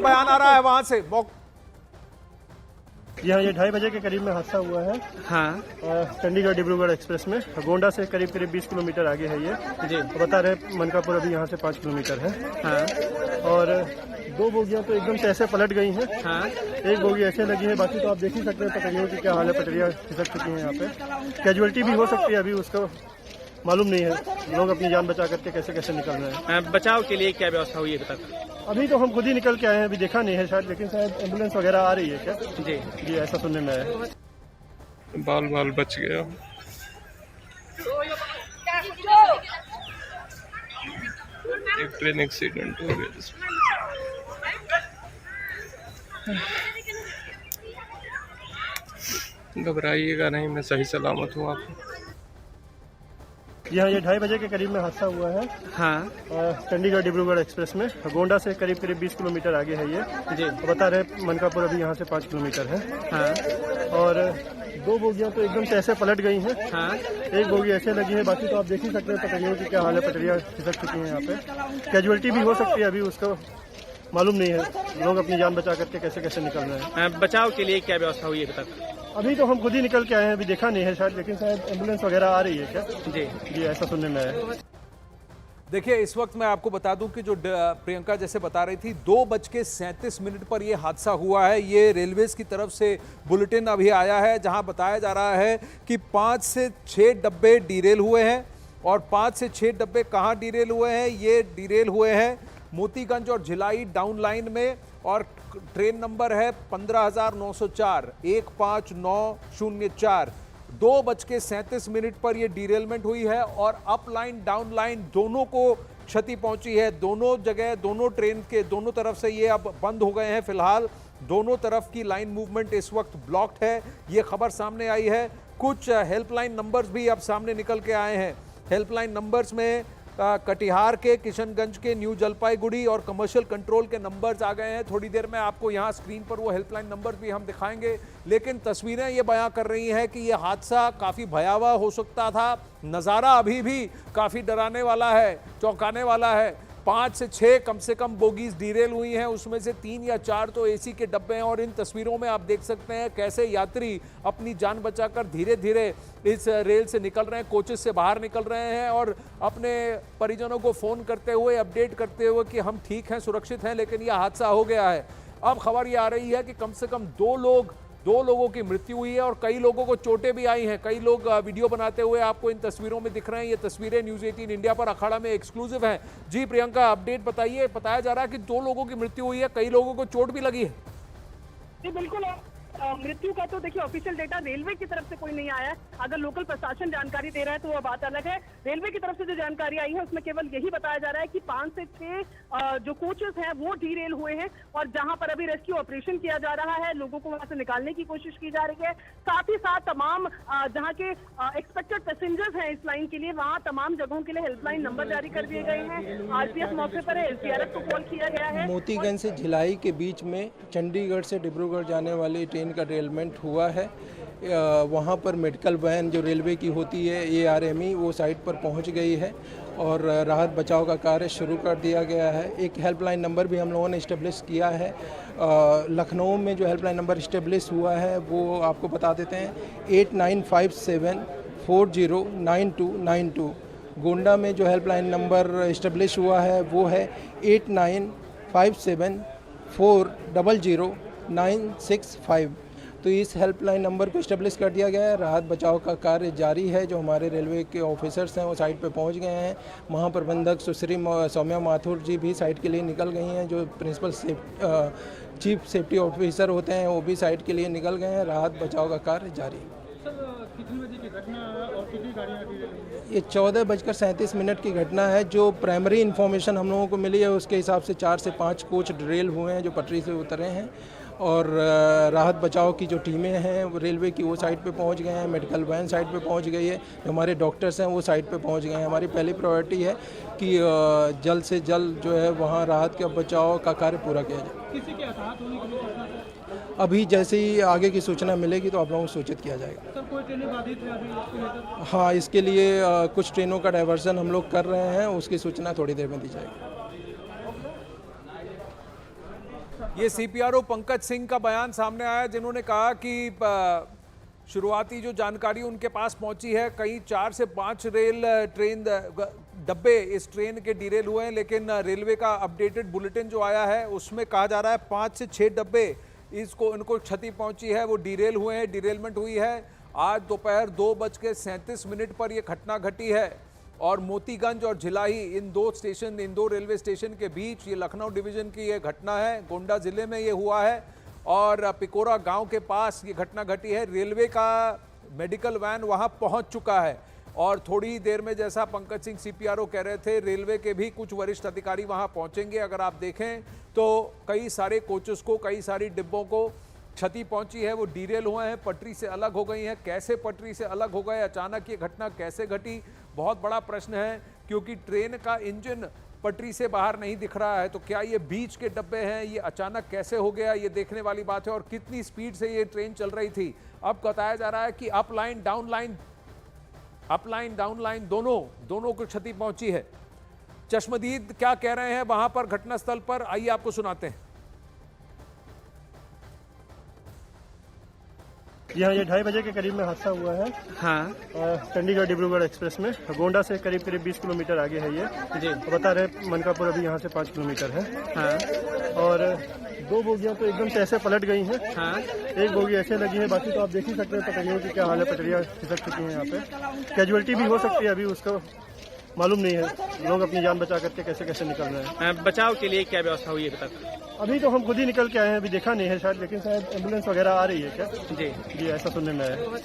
बयान आ रहा है वहां से। यहाँ ये 2:30 बजे के करीब में हादसा हुआ है। हाँ चंडीगढ़ डिब्रूगढ़ एक्सप्रेस में। गोंडा से करीब 20 किलोमीटर आगे है ये जी। तो बता रहे मनकापुर अभी यहाँ से 5 किलोमीटर है। हाँ। और 2 बोगियाँ तो एकदम से ऐसे पलट गई हैं। हाँ। एक बोगी ऐसे लगी है, बाकी तो आप देख ही सकते हैं पटरियों की क्या हाल है। पटरियाँ खिसक चुकी हैं यहाँ पे। कैजुअलिटी भी हो सकती है, अभी उसका मालूम नहीं है। लोग अपनी जान बचा करके कैसे कैसे निकल रहे हैं। बचाव के लिए क्या व्यवस्था हुई है अभी तक? अभी तो हम खुद ही निकल के आए हैं, अभी देखा नहीं है शायद, लेकिन शायद एम्बुलेंस वगैरह आ रही है क्या? जी ऐसा सुनने में आया। बाल बच गया। एक ट्रेन एक्सीडेंट हो गया जिसमें घबराइएगा नहीं, मैं सही सलामत हूँ। आप यहाँ ये 2:30 बजे के करीब में हादसा हुआ है। हाँ। चंडीगढ़ डिब्रूगढ़ एक्सप्रेस में। गोंडा से करीब 20 किलोमीटर आगे है ये जी। तो बता रहे मनकापुर अभी यहाँ से 5 किलोमीटर है। हाँ। और 2 बोगियाँ तो एकदम से ऐसे पलट गई हैं। हाँ। एक बोगी ऐसे लगी है, बाकी तो आप देख ही सकते हैं पटरियों की क्या हाल है। पटरियाँ खिसक चुकी हैं यहाँ पे। कैजुअलिटी भी हो सकती है, अभी उसका मालूम नहीं है। लोग अपनी जान बचा करके कैसे कैसे निकल रहे हैं। बचाव के लिए क्या व्यवस्था हुई है अभी तक? अभी तो हम खुद ही निकल के आए हैं, अभी देखा नहीं है शायद, लेकिन शायद एम्बुलेंस वगैरह आ रही है क्या? जी ऐसा सुनने में आया। देखिए इस वक्त मैं आपको बता दूं कि जो प्रियंका जैसे बता रही थी 2:37 पर यह हादसा हुआ है। ये रेलवेज की तरफ से बुलेटिन अभी आया है, जहां बताया जा रहा है कि 5 से 6 डब्बे डीरेल हुए हैं। और 5 से 6 डब्बे कहां डीरेल हुए हैं? ये डीरेल हुए हैं मोतीगंज और भिलाई डाउन लाइन में। और ट्रेन नंबर है 15,904 15904। 2:37 पर यह डीरेलमेंट हुई है और अप लाइन डाउन लाइन दोनों को क्षति पहुंची है। दोनों जगह दोनों ट्रेन के दोनों तरफ से ये अब बंद हो गए हैं। फिलहाल दोनों तरफ की लाइन मूवमेंट इस वक्त ब्लॉक्ड है। ये खबर सामने आई है। कुछ हेल्पलाइन नंबर्स भी अब सामने निकल के आए हैं। हेल्पलाइन नंबर्स में कटिहार के, किशनगंज के, न्यू जलपाईगुड़ी और कमर्शियल कंट्रोल के नंबर्स आ गए हैं। थोड़ी देर में आपको यहां स्क्रीन पर वो हेल्पलाइन नंबर्स भी हम दिखाएंगे। लेकिन तस्वीरें ये बयां कर रही हैं कि ये हादसा काफ़ी भयावह हो सकता था। नज़ारा अभी भी काफ़ी डराने वाला है, चौंकाने वाला है। 5 से 6 कम से कम बोगीज डीरेल हुई हैं, उसमें से 3 या 4 तो एसी के डब्बे हैं। और इन तस्वीरों में आप देख सकते हैं कैसे यात्री अपनी जान बचाकर धीरे धीरे इस रेल से निकल रहे हैं, कोचेस से बाहर निकल रहे हैं और अपने परिजनों को फ़ोन करते हुए, अपडेट करते हुए कि हम ठीक हैं, सुरक्षित हैं, लेकिन यह हादसा हो गया है। अब खबर ये आ रही है कि कम से कम 2 लोगों की मृत्यु हुई है और कई लोगों को चोटें भी आई हैं। कई लोग वीडियो बनाते हुए आपको इन तस्वीरों में दिख रहे हैं। ये तस्वीरें न्यूज़ 18 इंडिया पर अखाड़ा में एक्सक्लूसिव हैं। जी प्रियंका, अपडेट बताइए। बताया जा रहा है कि 2 लोगों की मृत्यु हुई है, कई लोगों को चोट भी लगी है। जी बिल्कुल। मृत्यु का तो देखिए ऑफिशियल डेटा रेलवे की तरफ से कोई नहीं आया है। अगर लोकल प्रशासन जानकारी दे रहा है तो वो बात अलग है। रेलवे की तरफ से जो जानकारी आई है उसमें केवल यही बताया जा रहा है कि 5 से 6 जो कोचेस हैं वो डीरेल हुए हैं और जहां पर अभी रेस्क्यू ऑपरेशन किया जा रहा है, लोगों को वहां से निकालने की कोशिश की जा रही है। साथ ही साथ तमाम जहां के एक्सपेक्टेड पैसेंजर्स हैं इस लाइन के लिए, वहां तमाम जगहों के लिए हेल्पलाइन नंबर जारी कर दिए गए हैं। आरपीएफ मौके पर है, एसडीआरएफ को कॉल किया गया है। मोतीगंज से भिलाई के बीच में चंडीगढ़ से डिब्रूगढ़ जाने वाली ट्रेन का डेरेलमेंट हुआ है। वहाँ पर मेडिकल वैन जो रेलवे की होती है ARME, वो साइट पर पहुँच गई है और राहत बचाव का कार्य शुरू कर दिया गया है। एक हेल्पलाइन नंबर भी हम लोगों ने इस्टेब्लिश किया है। लखनऊ में जो हेल्पलाइन नंबर इस्टेब्लिश हुआ है वो आपको बता देते हैं 8957409292। गोंडा में जो हेल्पलाइन नंबर इस्टेब्लिश हुआ है वो है 8957400965। तो इस हेल्पलाइन नंबर को इस्टेब्लिश कर दिया गया है। राहत बचाव का कार्य जारी है। जो हमारे रेलवे के ऑफिसर्स हैं वो साइट पे पहुंच गए हैं। महाप्रबंधक सुश्री सौम्या माथुर जी भी साइट के लिए निकल गई हैं। जो प्रिंसिपल चीफ सेफ्टी ऑफिसर होते हैं वो भी साइट के लिए निकल गए हैं। राहत बचाव का कार्य जारी है। कितनी बजे की घटना और कितनी गाड़ियाँ डीरेल हुई? ये 14:37 की घटना है। जो प्राइमरी इन्फॉर्मेशन हम लोगों को मिली है उसके हिसाब से 4 से 5 कोच ड्रेल हुए हैं जो पटरी से उतरे हैं। और राहत बचाव की जो टीमें हैं वो रेलवे की वो साइट पे पहुंच गए हैं। मेडिकल वैन साइट पे पहुंच गई है। जो हमारे डॉक्टर्स हैं वो साइट पे पहुंच गए हैं। हमारी पहली प्रायोरिटी है कि जल्द से जल्द जो है वहाँ राहत का बचाव का कार्य पूरा किया जाए। किसी के हताहत होने की सूचना? अभी जैसे ही आगे की सूचना मिलेगी तो आप लोगों को सूचित किया जाएगा। सर कोई ट्रेनें बाधित है अभी इसको लेकर? हाँ, इसके लिए कुछ ट्रेनों का डाइवर्सन हम लोग कर रहे हैं, उसकी सूचना थोड़ी देर में दी जाएगी। ये सीपीआरओ पंकज सिंह का बयान सामने आया, जिन्होंने कहा कि शुरुआती जो जानकारी उनके पास पहुंची है, कहीं 4 से 5 ट्रेन डब्बे इस ट्रेन के डिरेल हुए हैं, लेकिन रेलवे का अपडेटेड बुलेटिन जो आया है उसमें कहा जा रहा है 5 से 6 डब्बे इनको क्षति पहुंची है, वो डिरेल हुए हैं, डिरेलमेंट हुई है। आज दोपहर 2:37 पर यह घटना घटी है और मोतीगंज और झिलाही इन दो रेलवे स्टेशन के बीच ये लखनऊ डिवीजन की ये घटना है। गोंडा जिले में ये हुआ है और पिकोरा गांव के पास ये घटना घटी है। रेलवे का मेडिकल वैन वहां पहुंच चुका है और थोड़ी ही देर में, जैसा पंकज सिंह सीपीआरओ कह रहे थे, रेलवे के भी कुछ वरिष्ठ अधिकारी वहां पहुंचेंगे। अगर आप देखें तो कई सारे कोचेस को, कई सारी डिब्बों को क्षति पहुंची है, वो डिरेल हुए हैं, पटरी से अलग हो गई हैं। कैसे पटरी से अलग हो गए, अचानक ये घटना कैसे घटी, बहुत बड़ा प्रश्न है, क्योंकि ट्रेन का इंजन पटरी से बाहर नहीं दिख रहा है। तो क्या ये बीच के डब्बे हैं, ये अचानक कैसे हो गया, ये देखने वाली बात है। और कितनी स्पीड से ये ट्रेन चल रही थी। अब बताया जा रहा है कि अप लाइन डाउन लाइन दोनों को क्षति पहुंची है। चश्मदीद क्या कह रहे हैं वहां पर घटनास्थल पर, आइए आपको सुनाते हैं। यहाँ ये 2:30 बजे के करीब में हादसा हुआ है। हाँ चंडीगढ़ डिब्रूगढ़ एक्सप्रेस में गोंडा से करीब 20 किलोमीटर आगे है ये जी। तो बता रहे मनकापुर अभी यहाँ से 5 किलोमीटर है। हाँ और 2 बोगियां तो एकदम से ऐसे पलट गई हैं। हाँ 1 बोगी ऐसे लगी है, बाकी तो आप देख ही सकते हैं पटरियों की क्या हाल है। पटरियाँ खिसक चुकी हैं यहाँ पे। कैजुअलिटी भी हो सकती है, अभी उसका मालूम नहीं है। लोग अपनी जान बचा करके कैसे कैसे निकल रहे हैं। बचाव के लिए क्या व्यवस्था हुई है अभी तक? अभी तो हम खुद ही निकल के आए हैं, अभी देखा नहीं है शायद, लेकिन शायद एम्बुलेंस वगैरह आ रही है क्या? जी ऐसा सुनने में आया।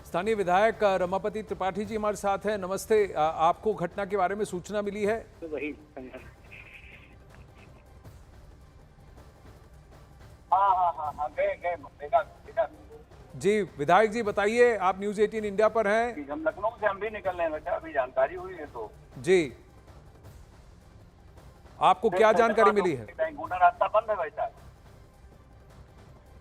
स्थानीय विधायक रमापति त्रिपाठी जी हमारे साथ हैं। नमस्ते, आपको घटना के बारे में सूचना मिली है? वही हाँ गए जी विधायक जी बताइए, आप न्यूज 18 इंडिया पर हैं। हम लखनऊ से हम भी निकल रहे हैं बेटा, अभी जानकारी हुई है तो जी आपको क्या जानकारी मिली है? गोंडा रास्ता बंद है भाई साहब।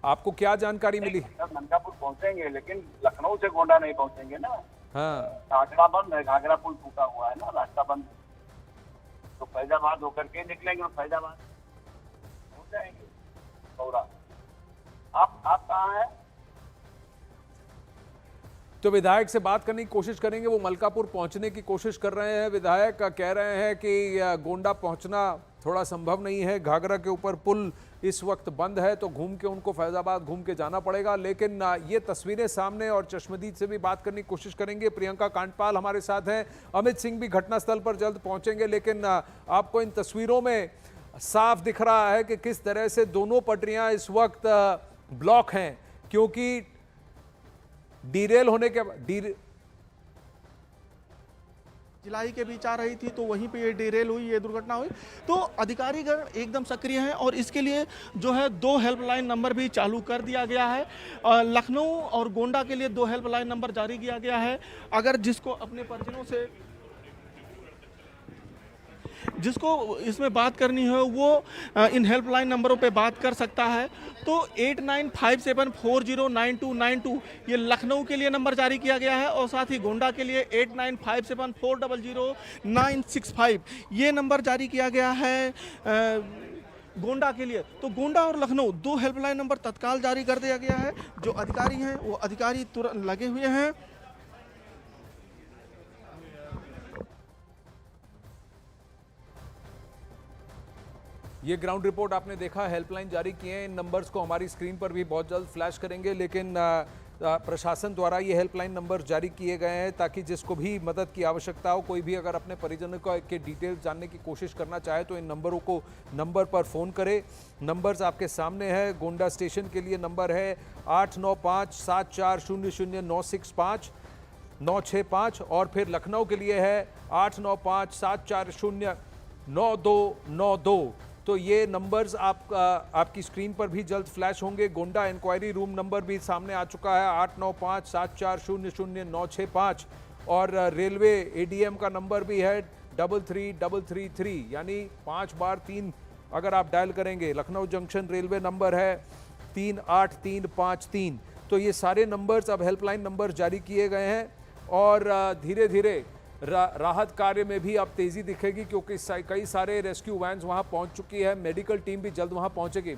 आपको क्या जानकारी मिली है? सब मनकापुर पहुंचेंगे, लेकिन लखनऊ से गोंडा नहीं पहुंचेंगे ना। हाँ घाघरा बंद है, घाघरा पुल टूटा हुआ है ना, रास्ता बंद। तो फैजाबाद होकर के निकलेंगे और फैजाबाद हो जाएंगे गौरा। आप कहाँ हैं? तो विधायक से बात करने की कोशिश करेंगे, वो मलकापुर पहुंचने की कोशिश कर रहे हैं। विधायक कह रहे हैं कि गोंडा पहुंचना थोड़ा संभव नहीं है, घाघरा के ऊपर पुल इस वक्त बंद है, तो घूम के उनको फैजाबाद घूम के जाना पड़ेगा। लेकिन ये तस्वीरें सामने, और चश्मदीद से भी बात करने की कोशिश करेंगे। प्रियंका कांडपाल हमारे साथ हैं, अमित सिंह भी घटनास्थल पर जल्द पहुंचेंगे। लेकिन आपको इन तस्वीरों में साफ दिख रहा है कि किस तरह से दोनों पटरियां इस वक्त ब्लॉक हैं, क्योंकि डिरेल होने के झिलाई के बीच आ रही थी, तो वहीं पे ये डिरेल हुई, ये दुर्घटना हुई। तो अधिकारीगण एकदम सक्रिय हैं और इसके लिए जो है 2 हेल्पलाइन नंबर भी चालू कर दिया गया है। लखनऊ और गोंडा के लिए 2 हेल्पलाइन नंबर जारी किया गया है। अगर जिसको अपने परिजनों से इसमें बात करनी है वो इन हेल्पलाइन नंबरों पे बात कर सकता है। तो 8957409292 ये लखनऊ के लिए नंबर जारी किया गया है और साथ ही गोंडा के लिए 8957400965 ये नंबर जारी किया गया है गोंडा के लिए। तो गोंडा और लखनऊ 2 हेल्पलाइन नंबर तत्काल जारी कर दिया गया है। जो अधिकारी हैं वो अधिकारी तुरंत लगे हुए हैं। ये ग्राउंड रिपोर्ट आपने देखा, हेल्पलाइन जारी किए हैं। इन नंबर्स को हमारी स्क्रीन पर भी बहुत जल्द फ्लैश करेंगे। लेकिन प्रशासन द्वारा ये हेल्पलाइन नंबर जारी किए गए हैं ताकि जिसको भी मदद की आवश्यकता हो, कोई भी अगर अपने परिजनों के डिटेल्स जानने की कोशिश करना चाहे तो इन नंबर पर फ़ोन करे। नंबर्स आपके सामने है। गोंडा स्टेशन के लिए नंबर है 8957409665 और फिर लखनऊ के लिए है 8957409292। तो ये नंबर्स आपकी स्क्रीन पर भी जल्द फ्लैश होंगे। गोंडा इंक्वायरी रूम नंबर भी सामने आ चुका है 8957400965 और रेलवे एडीएम का नंबर भी है 33333, यानी 5 बार 3 अगर आप डायल करेंगे। लखनऊ जंक्शन रेलवे नंबर है 38353। तो ये सारे नंबर्स अब हेल्पलाइन नंबर जारी किए गए हैं और धीरे धीरे राहत कार्य में भी अब तेजी दिखेगी क्योंकि कई सारे रेस्क्यू वैन्स वहां पहुंच चुकी है, मेडिकल टीम भी जल्द वहां पहुंचेगी।